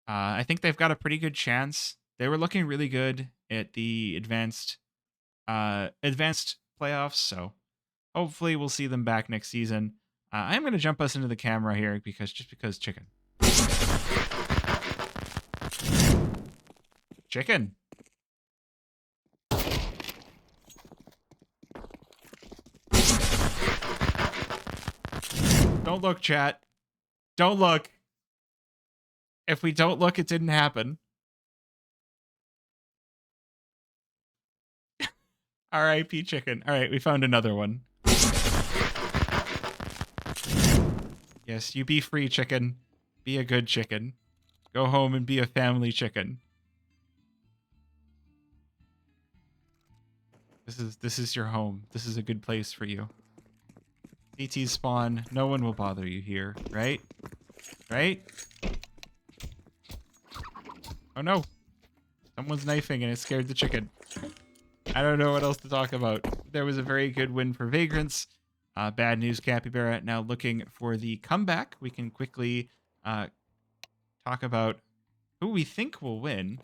I think they've got a pretty good chance. They were looking really good at the advanced playoffs, so hopefully we'll see them back next season. I'm going to jump us into the camera here because chicken. Chicken. Don't look, chat. Don't look. If we don't look, it didn't happen. R.I.P. chicken. All right, we found another one. Yes, you be free, chicken. Be a good chicken. Go home and be a family chicken. This is your home. This is a good place for you. CT spawn. No one will bother you here, right? Right? Oh no. Someone's knifing and it scared the chicken. I don't know what else to talk about. There was a very good win for Vagrants. Bad news, Capybara now looking for the comeback. We can quickly talk about who we think will win,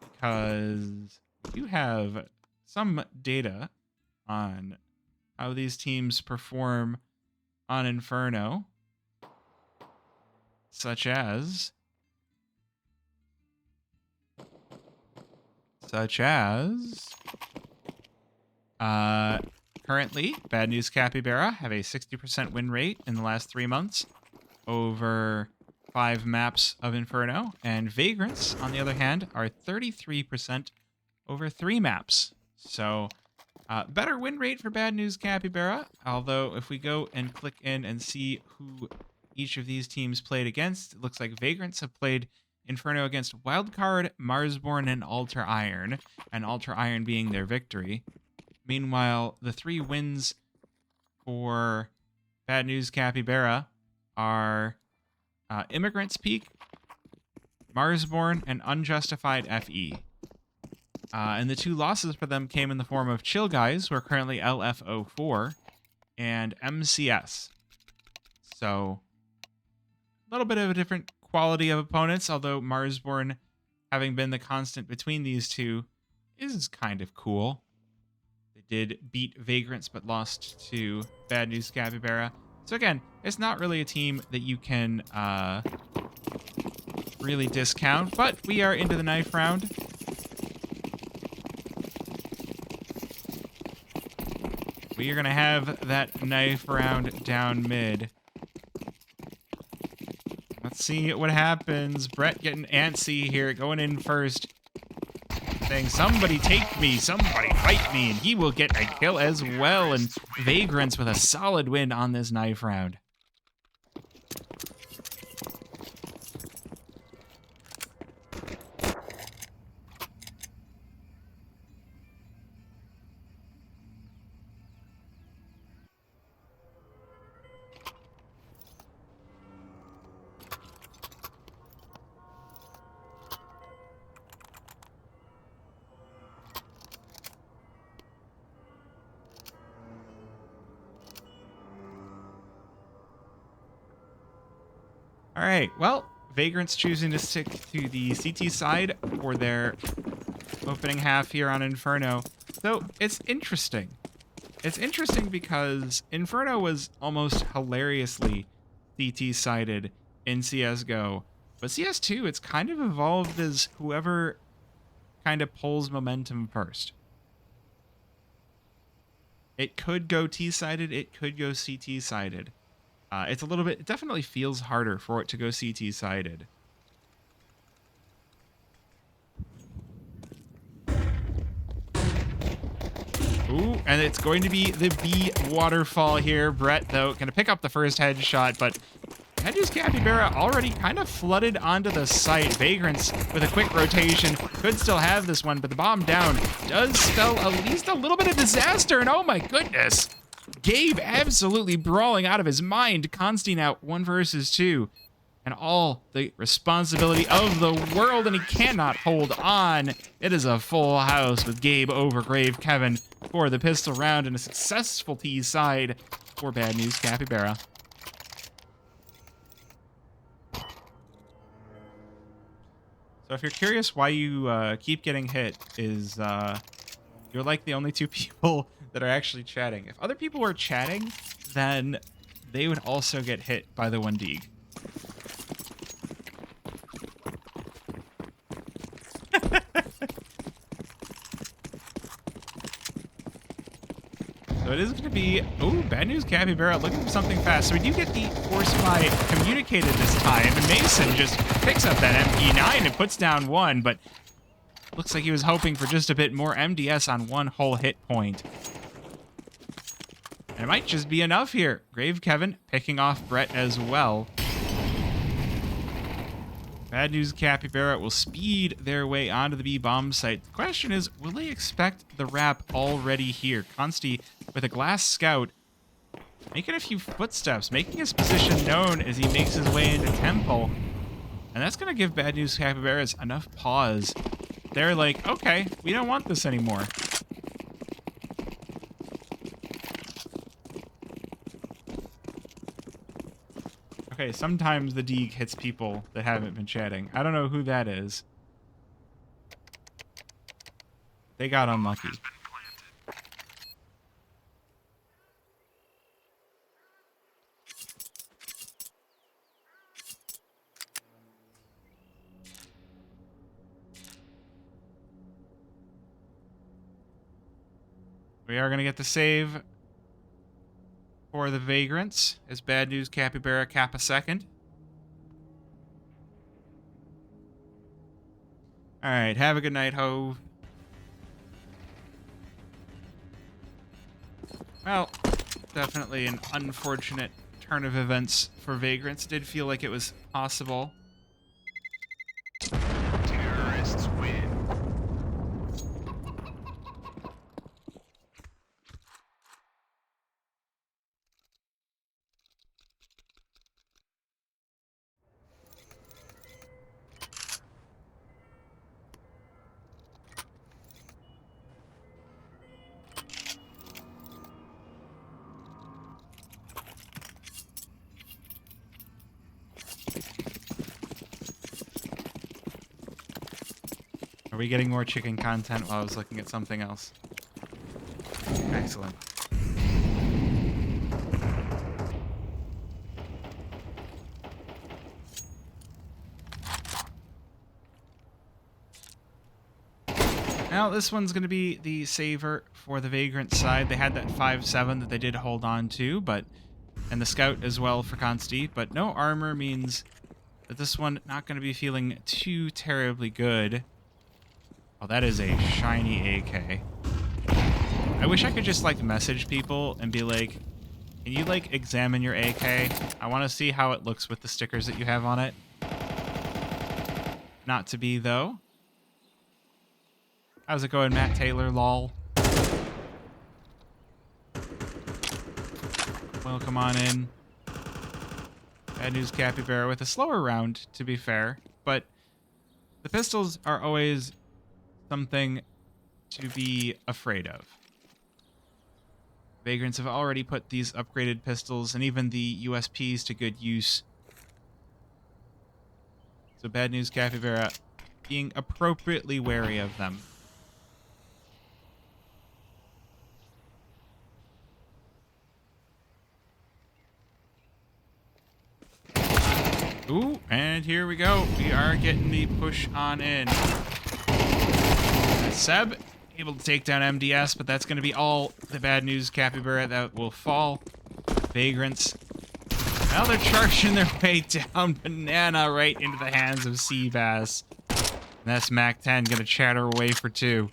because we do have some data on how these teams perform on Inferno, such as currently, Bad News Capybara have a 60% win rate in the last 3 months over 5 maps of Inferno, and Vagrants, on the other hand, are 33% over 3 maps. So, better win rate for Bad News Capybara, although if we go and click in and see who each of these teams played against, it looks like Vagrants have played Inferno against Wildcard, Marsborn, and Alter Iron, and Alter Iron being their victory. Meanwhile, the 3 wins for Bad News Capybara are Immigrants Peak, Marsborn, and Unjustified FE. And the 2 losses for them came in the form of Chill Guys, who are currently LFO4, and MCS. So, a little bit of a different quality of opponents, although Marsborn, having been the constant between these two, is kind of cool. They did beat Vagrants, but lost to Bad News Capybara. So again, it's not really a team that you can really discount, but we are into the knife round. We are going to have that knife round down mid. Let's see what happens. Brett getting antsy here, going in first. Saying, somebody take me, somebody fight me, and he will get a kill as well. And Vagrants with a solid win on this knife round. All right, well, Vagrants choosing to stick to the CT side for their opening half here on Inferno. So it's interesting. It's interesting because Inferno was almost hilariously CT-sided in CSGO. But CS2, it's kind of evolved as whoever kind of pulls momentum first. It could go T-sided, it could go CT-sided. It's a little bit, it definitely feels harder for it to go CT-sided. Ooh, and it's going to be the B waterfall here. Brett, though, going to pick up the first headshot, but Bad News Capybara already kind of flooded onto the site. Vagrants, with a quick rotation, could still have this one, but the bomb down does spell at least a little bit of disaster, and oh my goodness! Gabe absolutely brawling out of his mind. Constein out 1 versus 2. And all the responsibility of the world, and he cannot hold on. It is a full house with Gabe over Grave Kevin for the pistol round and a successful T side for Bad News Capybara. So if you're curious why you keep getting hit, is you're like the only two people that are actually chatting. If other people were chatting, then they would also get hit by the one Deeg. So it is going to be, oh, bad news Capybara looking for something fast. So we do get the force by communicated this time, and Mason just picks up that MP9 and puts down one, but looks like he was hoping for just a bit more MDS on one whole hit point. And it might just be enough here. Grave Kevin picking off Brett as well. Bad news Capybara will speed their way onto the B bomb site. The question is, will they expect the wrap already here? Consti with a glass scout making a few footsteps, making his position known as he makes his way into Temple. And that's going to give Bad News Capybaras enough pause. They're like, okay, we don't want this anymore. Okay, sometimes the Deeg hits people that haven't been chatting. I don't know who that is. They got unlucky. We are going to get the save for the Vagrants as Bad News Capybara cap a second. Alright, have a good night, Hove. Well, definitely an unfortunate turn of events for Vagrants. Did feel like it was possible. Terrorists win. Are we getting more chicken content while I was looking at something else? Excellent. Now, this one's going to be the saver for the Vagrant side. They had that 5-7 that they did hold on to, and the Scout as well for Consti, but no armor means that this one not going to be feeling too terribly good. Oh, that is a shiny AK. I wish I could just, like, message people and be like, can you, like, examine your AK? I want to see how it looks with the stickers that you have on it. Not to be, though. How's it going, Matt Taylor, lol? Welcome on in. Bad News Capybara with a slower round, to be fair, but the pistols are always something to be afraid of. Vagrants have already put these upgraded pistols and even the USPs to good use. So Bad News Capybara being appropriately wary of them. Ooh, and here we go. We are getting the push on in. Seb able to take down MDS, but that's going to be all the Bad News Capybara that will fall. Vagrants. Now they're charging their way down Banana right into the hands of Seabass. And that's Mac 10 going to chatter away for 2.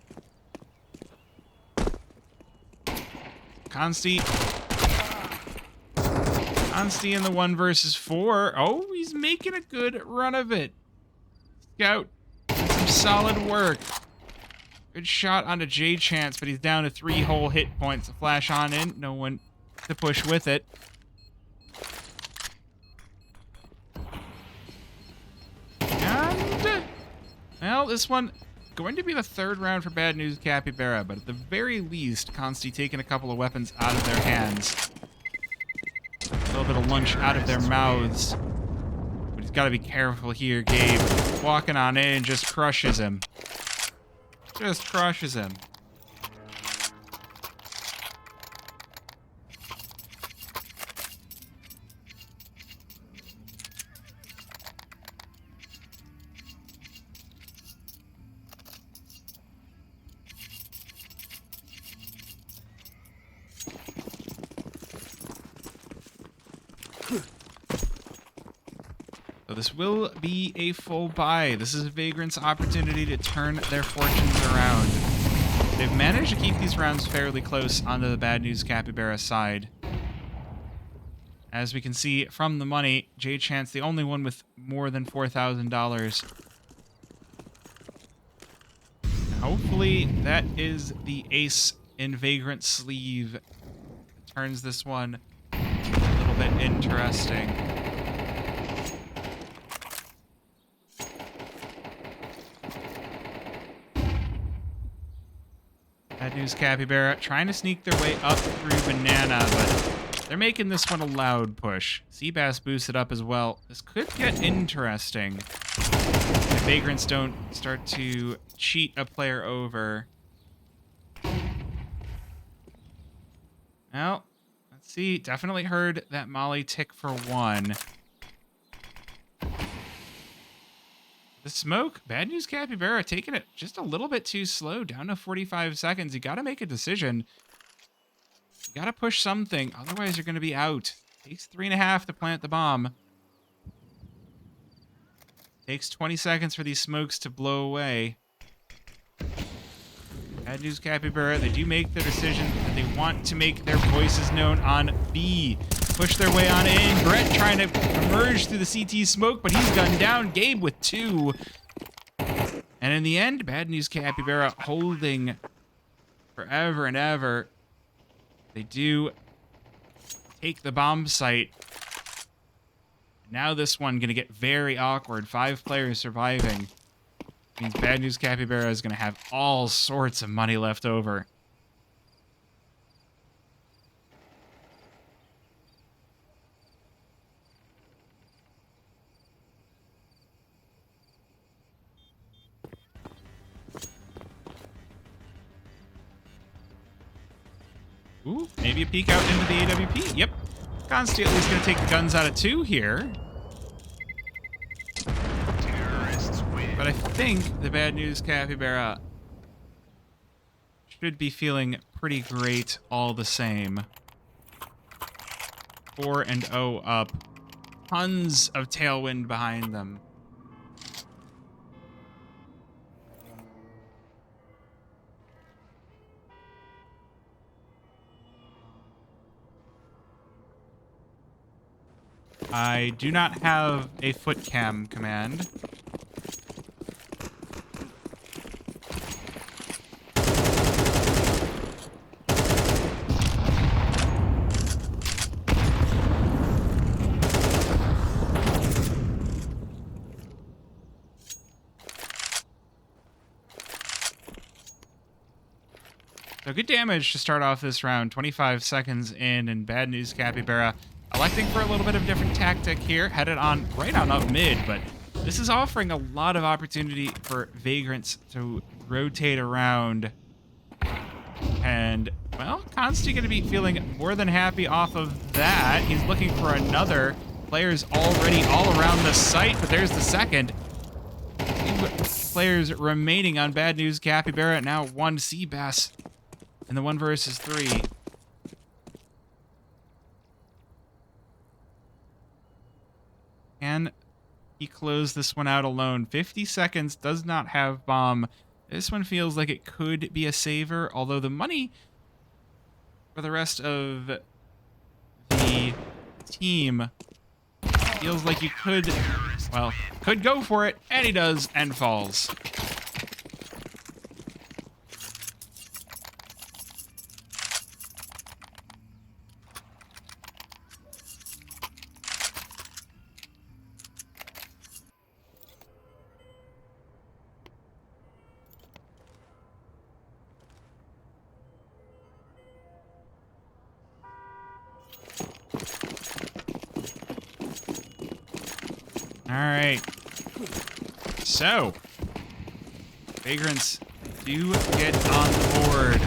Consti in the 1 versus 4. Oh, he's making a good run of it. Scout, some solid work. Good shot onto J Chance, but he's down to 3 whole hit points. A flash on in, no one to push with it. And, well, this one going to be the 3rd round for Bad News Capybara, but at the very least, Consti taking a couple of weapons out of their hands. A little bit of lunch out of their mouths. But he's got to be careful here, Gabe. Walking on in just crushes him. Just crushes him. So this will be a full buy. This is Vagrant's opportunity to turn their fortunes around. They've managed to keep these rounds fairly close onto the Bad News Capybara side. As we can see from the money, J Chance, the only one with more than $4,000. Hopefully that is the ace in Vagrant's sleeve. It turns this one a little bit interesting. Bad News Capybara trying to sneak their way up through Banana, but they're making this one a loud push. Seabass boosted up as well. This could get interesting if Vagrants don't start to cheat a player over. Well, let's see. Definitely heard that Molly tick for 1. The smoke, Bad News Capybara taking it just a little bit too slow, down to 45 seconds. You got to make a decision. You got to push something, otherwise you're going to be out. Takes 3.5 to plant the bomb. Takes 20 seconds for these smokes to blow away. Bad News Capybara, they do make the decision that they want to make their voices known on B. Push their way on in. Brett trying to emerge through the CT smoke, but he's gunned down. Gabe with 2. And in the end, Bad News Capybara holding forever and ever. They do take the bomb site. Now this one going to get very awkward. 5 players surviving. Means Bad News Capybara is going to have all sorts of money left over. Ooh, maybe a peek out into the AWP. Yep. Consti at least going to take the guns out of 2 here. But I think the Bad News Capybara should be feeling pretty great all the same. 4-0 up. Tons of tailwind behind them. I do not have a foot cam command. So good damage to start off this round. 25 seconds in, and Bad News Capybara electing for a little bit of different tactic here. Headed on right on up mid, but this is offering a lot of opportunity for Vagrants to rotate around. And, well, Consti going to be feeling more than happy off of that. He's looking for another. Players already all around the site, but there's the second. 2 players remaining on Bad News Capybara. Now 1 Seabass in the 1 versus 3. Can he close this one out alone? 50 seconds, does not have bomb. This one feels like it could be a saver, although the money for the rest of the team feels like you could, well, could go for it, and he does, and falls. All right. So, Vagrants do get on the board.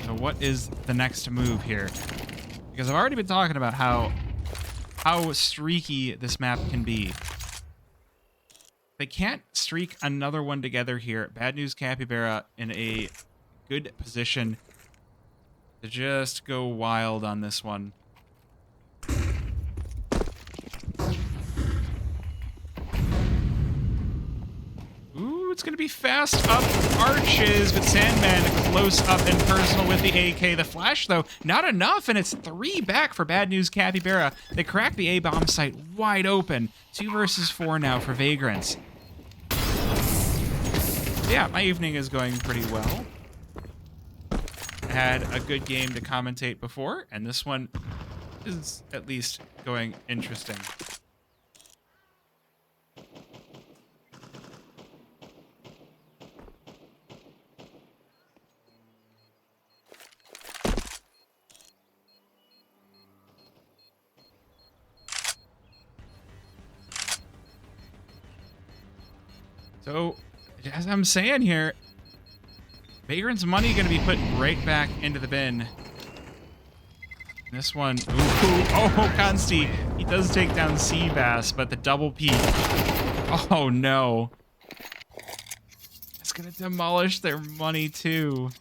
So what is the next move here? Because I've already been talking about how streaky this map can be. They can't streak another one together here. Bad News Capybara in a good position to just go wild on this one. Ooh, it's going to be fast up arches, but Sandman close up and personal with the AK. The flash, though, not enough, and it's 3 back for Bad News Capybara. They crack the A-bomb site wide open. 2 versus 4 now for Vagrants. Yeah, my evening is going pretty well. I had a good game to commentate before, and this one is at least going interesting. So, as I'm saying here, Vagrant's money going to be put right back into the bin. This one, ooh, oh, Consti, he does take down Seabass, but the double peek, oh no. It's going to demolish their money too.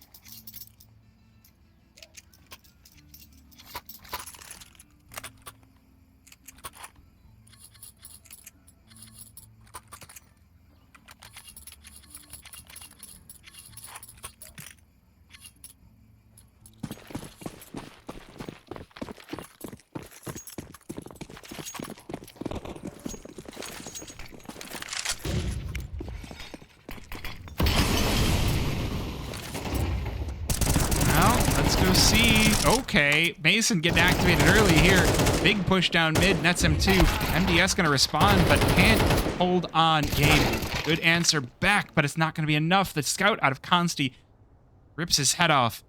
Let's go see. Okay, Mason getting activated early here. Big push down mid, nets him too. MDS gonna respond, but can't hold on. Gabe, good answer back, but it's not gonna be enough. The scout out of Consti rips his head off.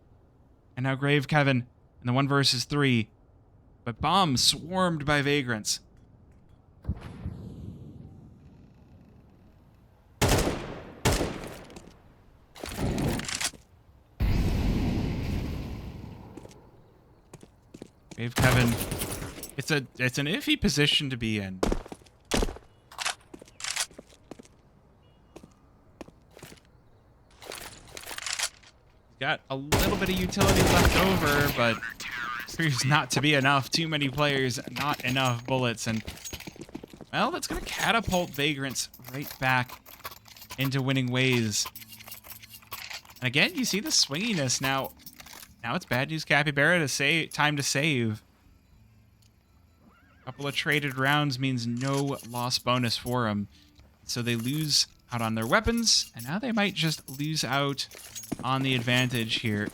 And now Grave Kevin in the 1 versus 3. But bomb swarmed by Vagrants. Grave Kevin, it's an iffy position to be in. Got a little bit of utility left over, but appears not to be enough. Too many players, not enough bullets, and well, that's gonna catapult Vagrants right back into winning ways. And again, you see the swinginess now. Now it's Bad News Capybara to say time to save. A couple of traded rounds means no loss bonus for them. So they lose out on their weapons, and now they might just lose out on the advantage here.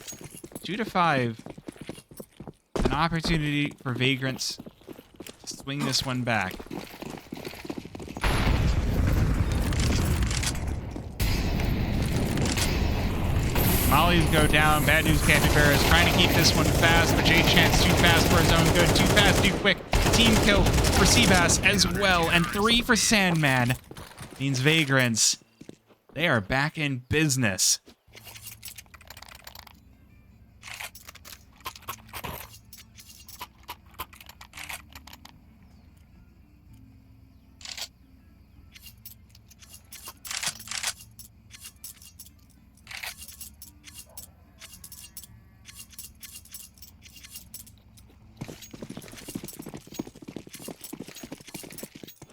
2 to 5. An opportunity for Vagrants to swing this one back. Mollies go down. Bad News Capybara is trying to keep this one fast, but J-Chance too fast for his own good. Too fast, too quick. Team kill for Seabass as well, and 3 for Sandman. Means Vagrants, they are back in business.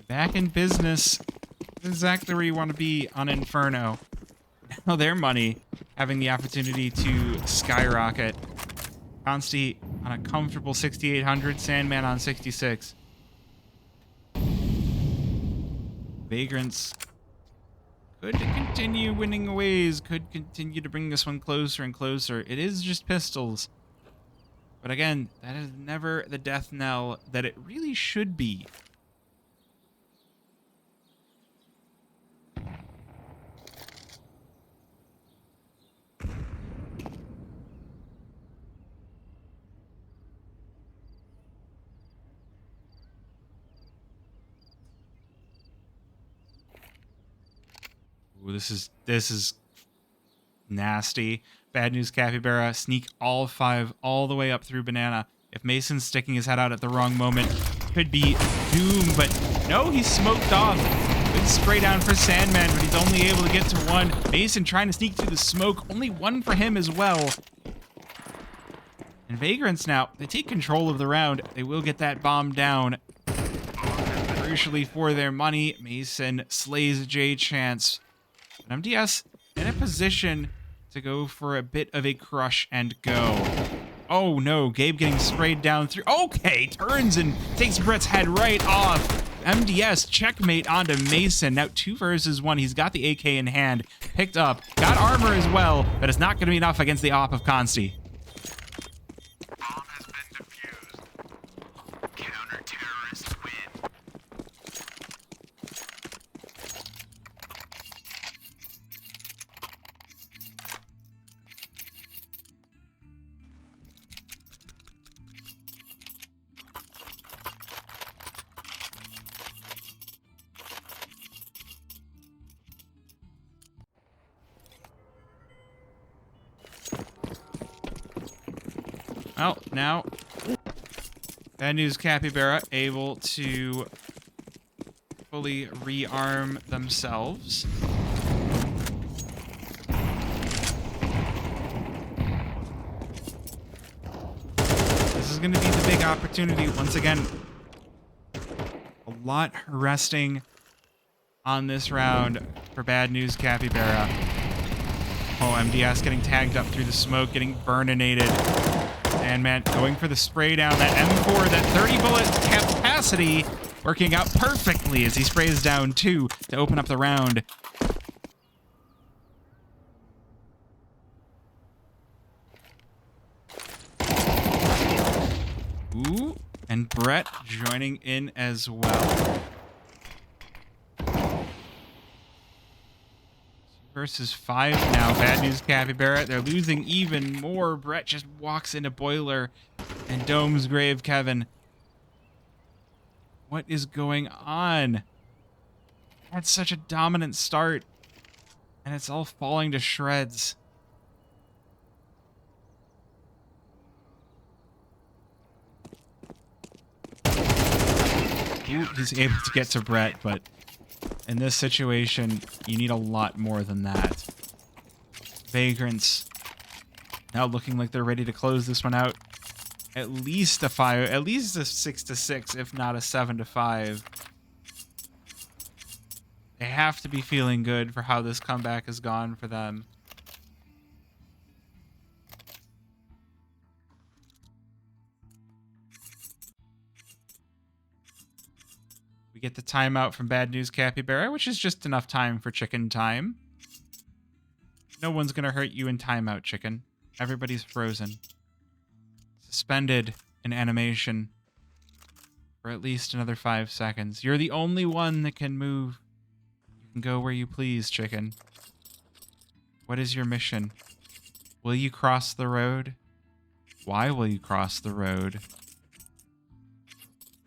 Back in business. Exactly where you want to be on Inferno. Now their money having the opportunity to skyrocket. Consti on a comfortable 6,800. Sandman on 66. Vagrants could continue winning ways. Could continue to bring this one closer and closer. It is just pistols. But again, that is never the death knell that it really should be. Ooh, this is nasty. Bad news, Capybara. Sneak all 5 all the way up through Banana. If Mason's sticking his head out at the wrong moment, could be doom, but no, he's smoked off. Good spray down for Sandman, but he's only able to get to 1. Mason trying to sneak through the smoke. Only 1 for him as well. And Vagrants now, they take control of the round. They will get that bomb down. Crucially for their money, Mason slays J Chance. And MDS in a position to go for a bit of a crush and go. Oh no, Gabe getting sprayed down through. Okay, turns and takes Brett's head right off. MDS checkmate onto Mason. Now 2 versus 1. He's got the AK in hand. Picked up. Got armor as well, but it's not going to be enough against the op of Consti. Bomb has been defused. Counter-terrorists win. Well, now, bad news, Capybara able to fully rearm themselves. This is going to be the big opportunity. Once again, a lot resting on this round for bad news, Capybara. Oh, MDS getting tagged up through the smoke, getting burninated. And man, going for the spray down, that M4, that 30 bullet capacity, working out perfectly as he sprays down 2 to open up the round. Ooh, and Brett joining in as well. Versus 5 now. Bad news, Capybara. They're losing even more. Brett just walks into Boiler and Dome's Grave Kevin. What is going on? That's such a dominant start. And it's all falling to shreds. Ooh, he's able to get to Brett, but in this situation, you need a lot more than that. Vagrants now looking like they're ready to close this one out. At least a 5, at least a 6-6, if not a 7-5. They have to be feeling good for how this comeback has gone for them. We get the timeout from Bad News Capybara, which is just enough time for chicken time. No one's gonna hurt you in timeout, chicken. Everybody's frozen. Suspended in animation for at least another 5 seconds. You're the only one that can move. You can go where you please, chicken. What is your mission? Will you cross the road? Why will you cross the road?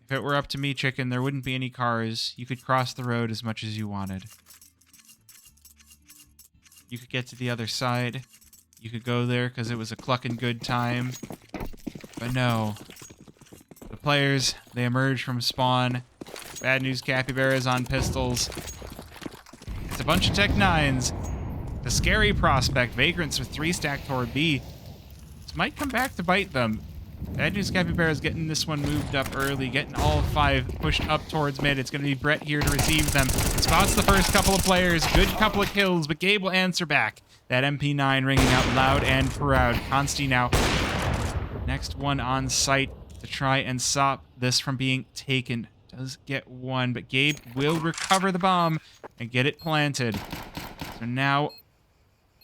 If it were up to me, chicken, there wouldn't be any cars. You could cross the road as much as you wanted. You could get to the other side. You could go there because it was a clucking good time. But no. The players, they emerge from spawn. Bad news, Capybaras on pistols. It's a bunch of Tech 9s. The scary prospect, Vagrants with 3 stacked toward B. This might come back to bite them. Bad news, Capybaras getting this one moved up early, getting all 5 pushed up towards mid. It's going to be Brett here to receive them. Spots the first couple of players, good couple of kills, but Gabe will answer back. That MP9 ringing out loud and proud. Consti now, next one on site to try and stop this from being taken. Does get 1, but Gabe will recover the bomb and get it planted. So now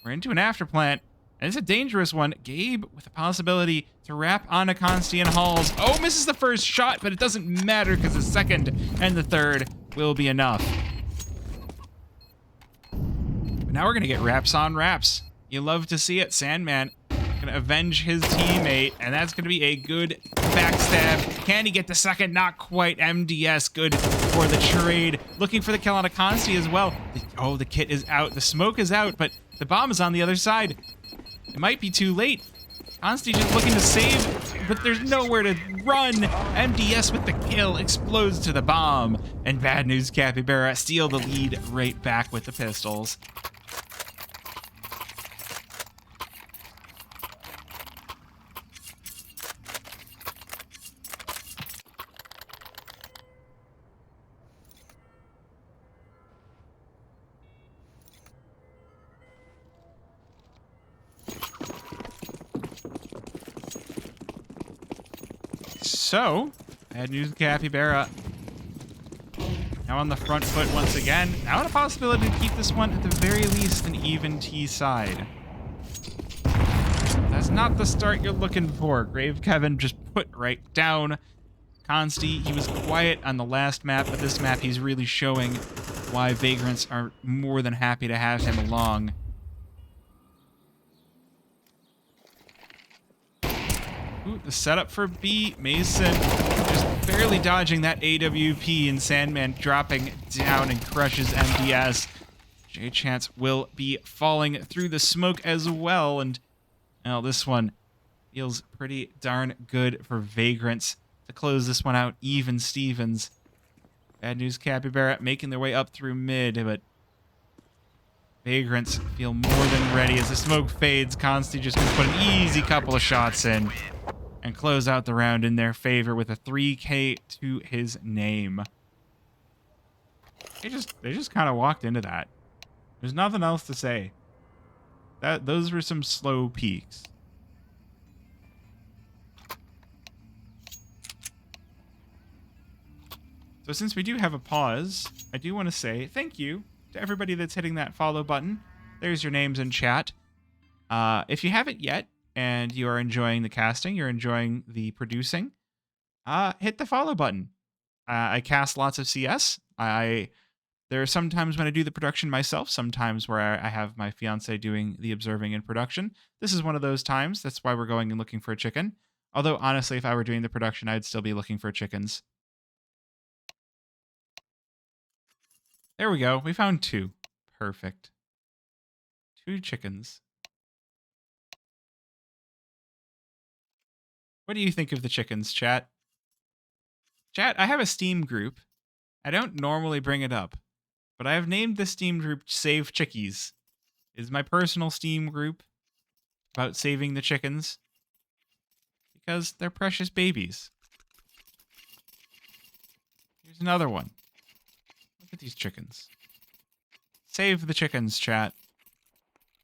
we're into an afterplant. And it's a dangerous one. Gabe with the possibility to wrap on a Consti and Halls. Oh, misses the first shot, but it doesn't matter because the second and the third will be enough. But now we're going to get wraps on wraps. You love to see it. Sandman going going to avenge his teammate, and that's going to be a good backstab. Can he get the second? Not quite. MDS good for the trade. Looking for the kill on a Consti as well. Oh, the kit is out. The smoke is out, but the bomb is on the other side. It might be too late. Consti just looking to save, but there's nowhere to run. MDS with the kill explodes to the bomb. And Bad News Capybara steal the lead right back with the pistols. So, Bad News Capybara now on the front foot once again. Now a possibility to keep this one at the very least an even T side. That's not the start you're looking for. Grave Kevin just put right down. Consti, he was quiet on the last map, but this map he's really showing why Vagrants are more than happy to have him along. Ooh, the setup for B. Mason just barely dodging that AWP, and Sandman dropping down and crushes MDS. J-Chance will be falling through the smoke as well, and now this one feels pretty darn good for Vagrants to close this one out. Even Stevens. Bad News Capybara making their way up through mid, but Vagrants feel more than ready as the smoke fades. Consti just going to put an easy couple of shots in and close out the round in their favor with a 3K to his name. They just kind of walked into that. There's nothing else to say. Those were some slow peaks. So since we do have a pause, I do want to say thank you to everybody that's hitting that follow button. There's your names in chat. If you haven't yet, and you are enjoying the casting, you're enjoying the producing, hit the follow button. I cast lots of CS. There are some times when I do the production myself, sometimes where I have my fiance doing the observing and production. This is one of those times. That's why we're going and looking for a chicken. Although, honestly, if I were doing the production, I'd still be looking for chickens. There we go. We found 2. Perfect. 2 chickens. What do you think of the chickens, chat? Chat, I have a Steam group. I don't normally bring it up, but I have named the Steam group Save Chickies. It is my personal Steam group about saving the chickens because they're precious babies. Here's another one. Look at these chickens. Save the chickens, chat.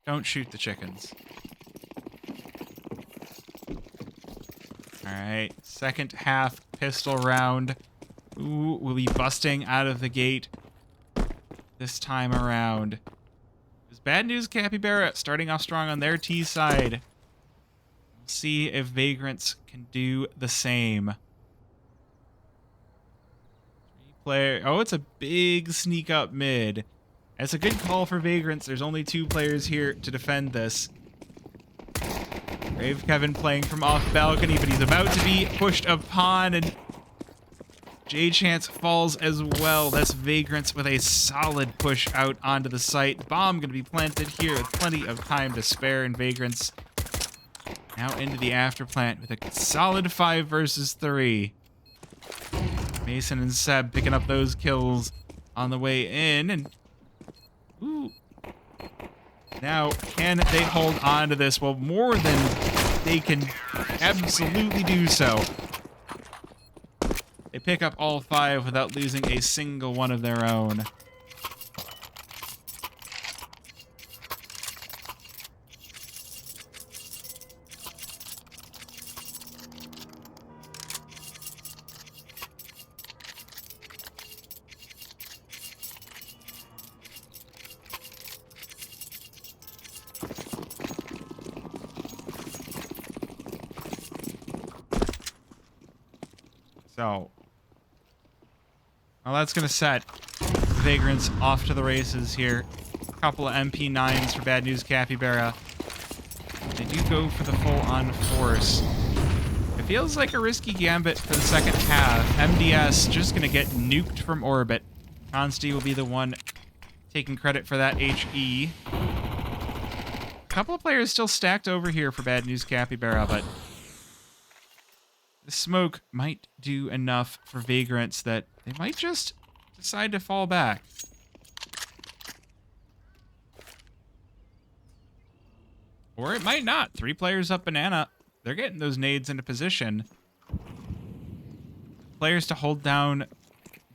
Don't shoot the chickens. Alright, second half pistol round. Ooh, we'll be busting out of the gate this time around. It's Bad News Capybara starting off strong on their T side. We'll see if Vagrants can do the same. 3-player. Oh, it's a big sneak up mid. It's a good call for Vagrants. There's only 2 players here to defend this. Grave Kevin playing from off balcony, but he's about to be pushed upon, and J-Chance falls as well. That's Vagrants with a solid push out onto the site. Bomb going to be planted here with plenty of time to spare, and Vagrants now into the after plant with a solid 5 versus 3. Mason and Seb picking up those kills on the way in, and ooh. Now, can they hold on to this? Well, more than they can absolutely do so. They pick up all 5 without losing a single one of their own. So, well, that's going to set Vagrants off to the races here. A couple of MP9s for Bad News Capybara. They do go for the full-on force. It feels like a risky gambit for the second half. MDS just going to get nuked from orbit. Consti will be the one taking credit for that HE. A couple of players still stacked over here for Bad News Capybara, but the smoke might do enough for Vagrants that they might just decide to fall back. Or it might not. 3 players up banana. They're getting those nades into position. Players to hold down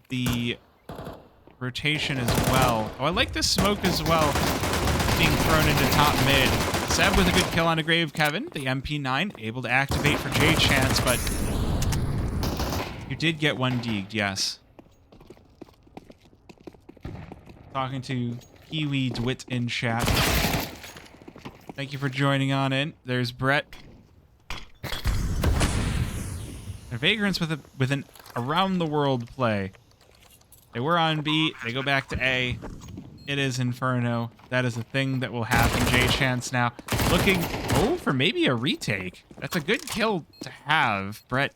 the rotation as well. Oh, I like this smoke as well. Being thrown into top mid. Seb with a good kill on a Grave Kevin. The MP9 able to activate for J Chance, but you did get one deeged, yes. Talking to Kiwi Dwit in chat. Thank you for joining on in. There's Brett. And Vagrants with an around the world play. They were on B. They go back to A. It is Inferno. That is a thing that will happen. J Chance now looking for maybe a retake. That's a good kill to have. Brett.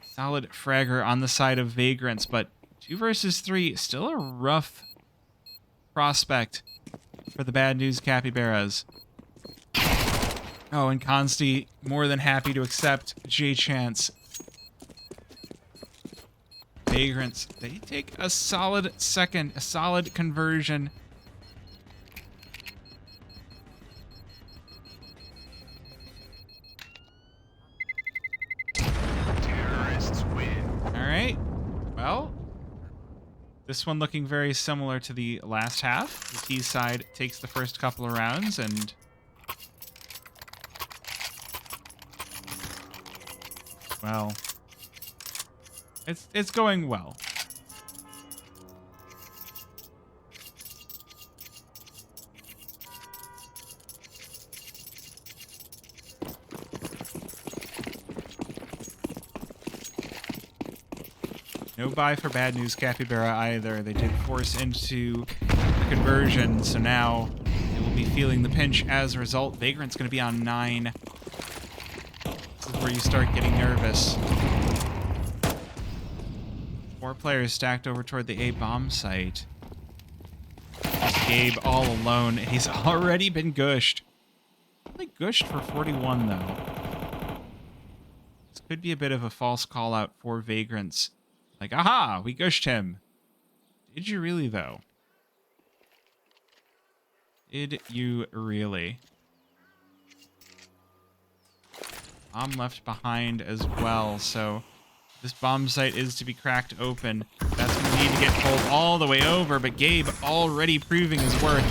Solid fragger on the side of Vagrants, but 2 versus 3, still a rough prospect for the Bad News Capybaras. Oh, and Consti more than happy to accept J Chance. Vagrants, they take a solid second, a solid conversion. Terrorists win. All right. Well, this one looking very similar to the last half. The T side takes the first couple of rounds and well, it's going well. No buy for Bad News Capybara either. They did force into the conversion, so now they will be feeling the pinch as a result. Vagrant's going to be on 9. This is where you start getting nervous. 4 players stacked over toward the A bomb site. Gabe all alone, and he's already been gushed. Only gushed for 41, though. This could be a bit of a false call-out for Vagrants. Like, aha, we gushed him. Did you really, though? Did you really? Bomb left behind as well, so this bomb site is to be cracked open. That's going to need to get pulled all the way over, but Gabe already proving his worth.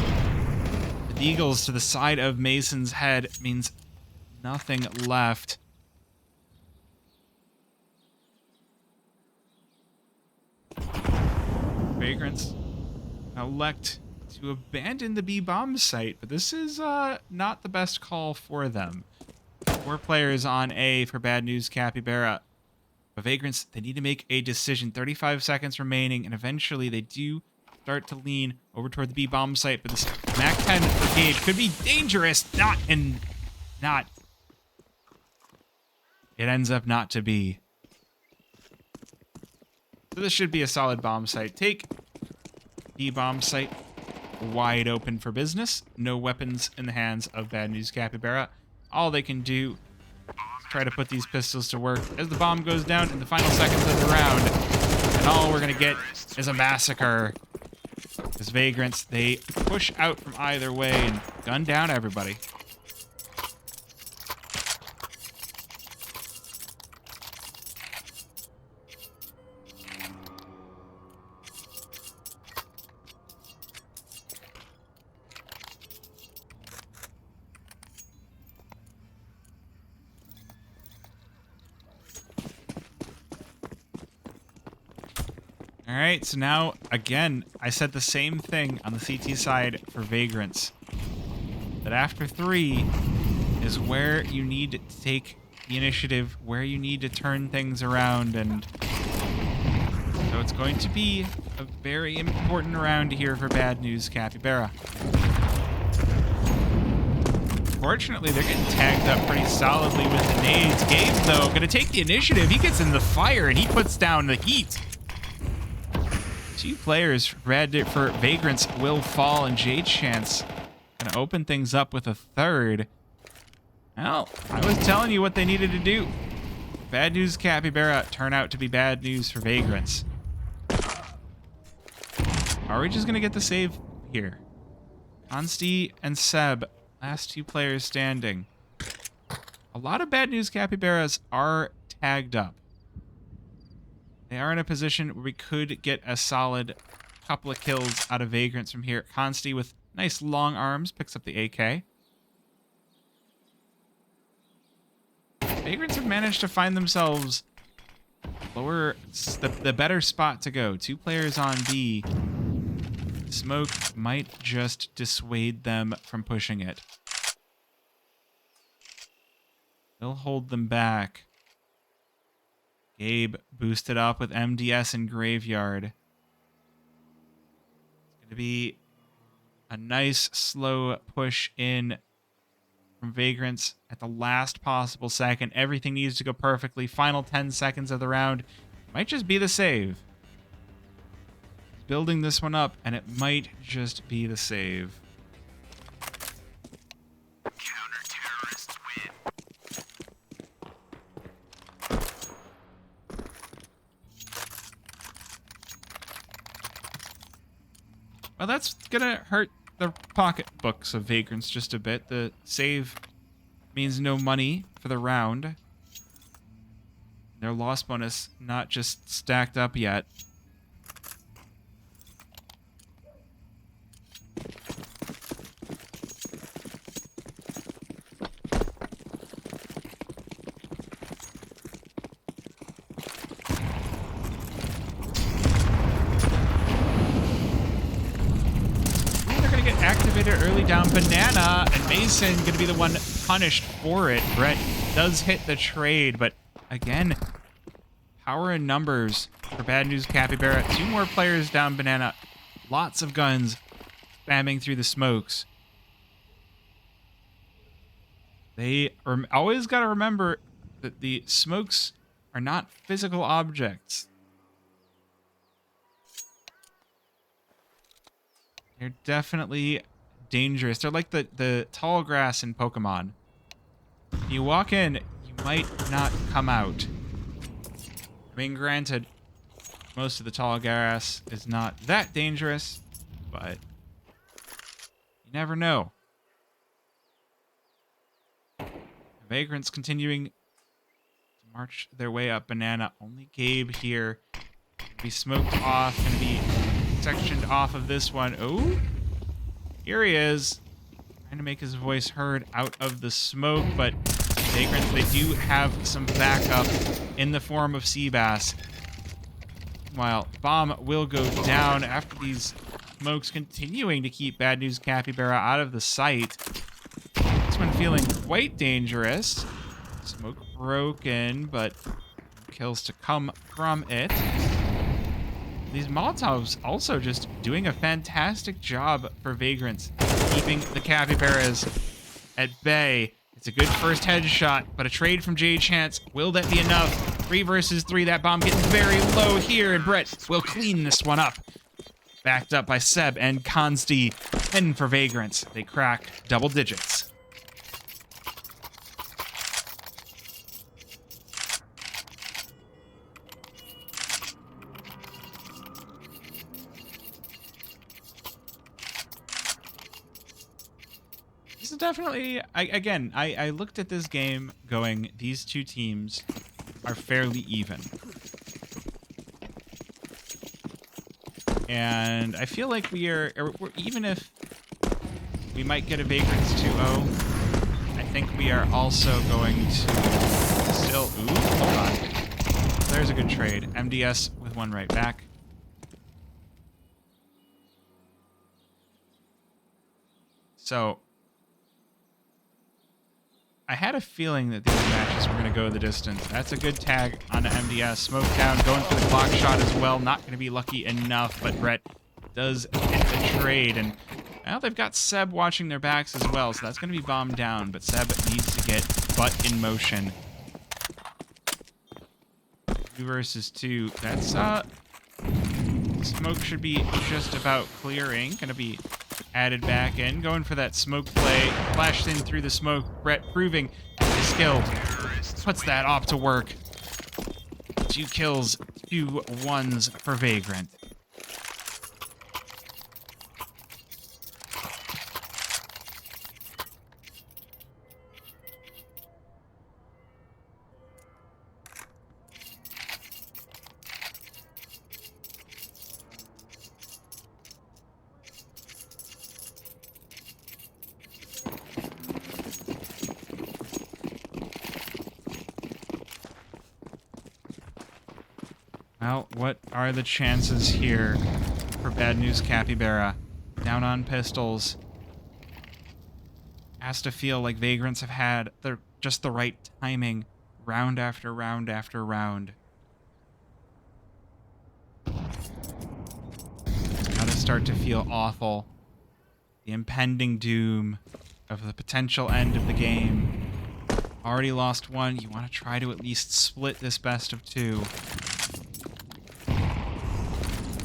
The Eagles to the side of Mason's head means nothing left. Vagrants elect to abandon the B bomb site, but this is not the best call for them. 4 players on A for Bad News Capybara. But Vagrants, they need to make a decision. 35 seconds remaining, and eventually they do start to lean over toward the B bomb site. But this MAC-10 brigade could be dangerous. Not. It ends up not to be. So this should be a solid bomb site. Take the bomb site wide open for business. No weapons in the hands of Bad News Capybara. All they can do is try to put these pistols to work as the bomb goes down in the final seconds of the round. And all we're going to get is a massacre. As Vagrants, they push out from either way and gun down everybody. All right, so now, again, I said the same thing on the CT side for Vagrants. That after 3 is where you need to take the initiative, where you need to turn things around, and so it's going to be a very important round here for Bad News Capybara. Unfortunately, they're getting tagged up pretty solidly with the nades. Gabe, though, going to take the initiative. He gets in the fire, and he puts down the heat. 2 players for Vagrants will fall, and Jade Chance going to open things up with a third. Well, I was telling you what they needed to do. Bad news Capybara turn out to be bad news for Vagrants. Are we just going to get the save here? Consti and Seb, last 2 players standing. A lot of bad news Capybaras are tagged up. They are in a position where we could get a solid couple of kills out of Vagrants from here. Consti with nice long arms picks up the AK. Vagrants have managed to find themselves the better spot to go. 2 players on B. Smoke might just dissuade them from pushing it. They'll hold them back. Gabe boosted up with MDS and Graveyard. It's going to be a nice slow push in from Vagrants at the last possible second. Everything needs to go perfectly. Final 10 seconds of the round. Might just be the save. Building this one up, and it might just be the save. Counter-terrorists win. Well, that's gonna hurt the pocketbooks of Vagrants just a bit. The save means no money for the round. Their loss bonus not just stacked up yet. Activated early down Banana, and Mason going to be the one punished for it. Brett does hit the trade, but again, power in numbers for Bad News Capybara. 2 more players down Banana. Lots of guns spamming through the smokes. They always got to remember that the smokes are not physical objects. They're definitely dangerous. They're like the tall grass in Pokemon. You walk in, you might not come out. I mean, granted, most of the tall grass is not that dangerous, but you never know. Vagrants continuing to march their way up Banana. Only Gabe here. Be smoked off, gonna be sectioned off of this one. Oh, here he is, trying to make his voice heard out of the smoke, but Vagrants, they do have some backup in the form of Seabass. While bomb will go down after these smokes continuing to keep Bad News Capybara out of the sight. This one feeling quite dangerous. Smoke broken, but kills to come from it. These Molotovs also just doing a fantastic job for Vagrants, keeping the Capybaras at bay. It's a good first headshot, but a trade from Jade Chance. Will that be enough? 3 versus 3. That bomb getting very low here, and Brett will clean this one up. Backed up by Seb and Consti. 10 for Vagrants. They crack double digits. This is definitely, I looked at this game going, these 2 teams are fairly even. And I feel like we're even if we might get a Vagrants 2-0, I think we are also going to still, ooh, hold on. There's a good trade. MDS with one right back. So I had a feeling that these matches were going to go the distance. That's a good tag on the MDS. Smoke down, going for the clock shot as well. Not going to be lucky enough, but Brett does hit the trade. And Well, they've got Seb watching their backs as well, so that's going to be bombed down, but Seb needs to get butt in motion. 2 versus 2. That's, smoke should be just about clearing. Gonna be added back in. Going for that smoke play. Flashed in through the smoke. Brett proving his skill. Puts that op to work. 2 kills, 2 ones for Vagrant. Well, what are the chances here for Bad News Capybara? Down on pistols. Has to feel like Vagrants have had just the right timing round after round after round. Gotta start to feel awful. The impending doom of the potential end of the game. Already lost 1. You want to try to at least split this best of 2.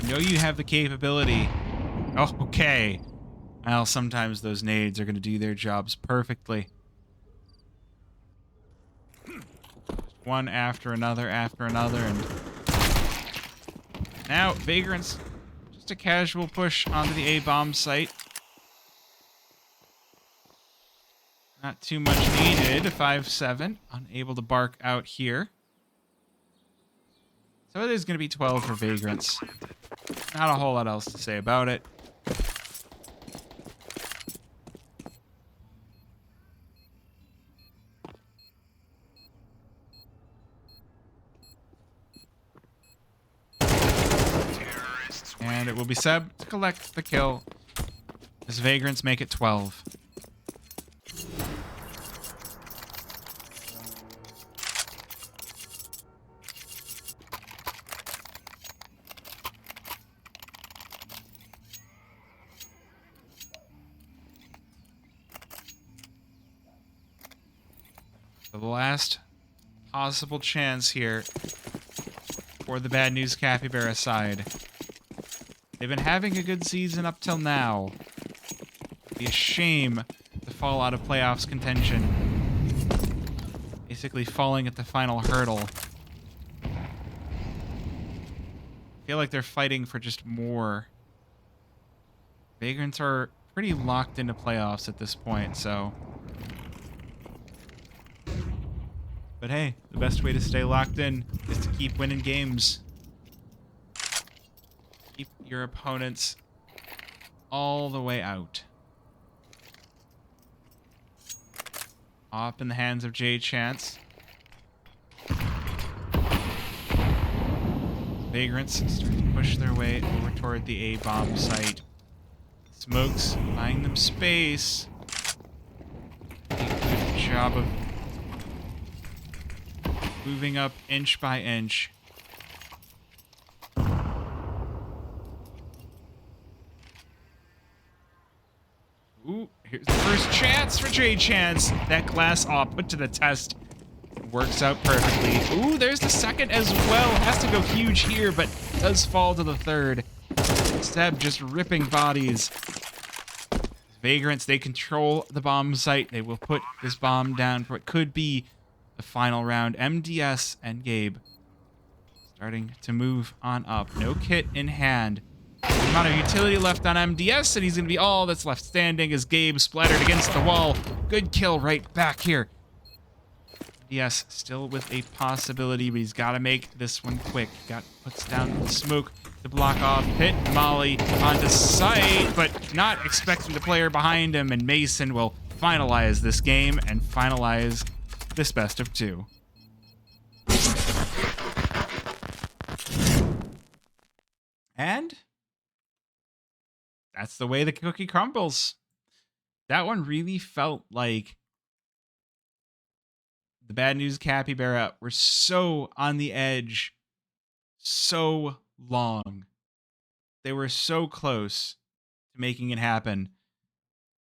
You know you have the capability. Oh, okay. Well, sometimes those nades are going to do their jobs perfectly. One after another, and now Vagrants, just a casual push onto the A-bomb site. Not too much needed. 5-7, unable to bark out here. So it is going to be 12 for Vagrants. Not a whole lot else to say about it. And it will be Seb to collect the kill as Vagrants make it 12. So the last possible chance here for the Bad News Capybara side. They've been having a good season up till now. It'd be a shame to fall out of playoffs contention. Basically falling at the final hurdle. I feel like they're fighting for just more. Vagrants are pretty locked into playoffs at this point, so... But hey, the best way to stay locked in is to keep winning games. Keep your opponents all the way out. Op in the hands of J Chance. Vagrants start to push their way over toward the A-bomb site. Smokes buying them space. A good job of moving up inch by inch. Ooh, here's the first chance for J Chance. That glass op put to the test. Works out perfectly. Ooh, there's the second as well. Has to go huge here, but does fall to the third. Seb just ripping bodies. Vagrants, they control the bomb site. They will put this bomb down for what could be the final round. MDS and Gabe starting to move on up. No kit in hand. The amount of utility left on MDS, and he's going to be all that's left standing as Gabe splattered against the wall. Good kill right back here. MDS still with a possibility, but he's got to make this one quick. Puts down the smoke to block off Pit. Molly onto site, but not expecting the player behind him, and Mason will finalize this game and finalize this best of 2. And that's the way the cookie crumbles. That one really felt like the Bad News Capybara were so on the edge, so long. They were so close to making it happen.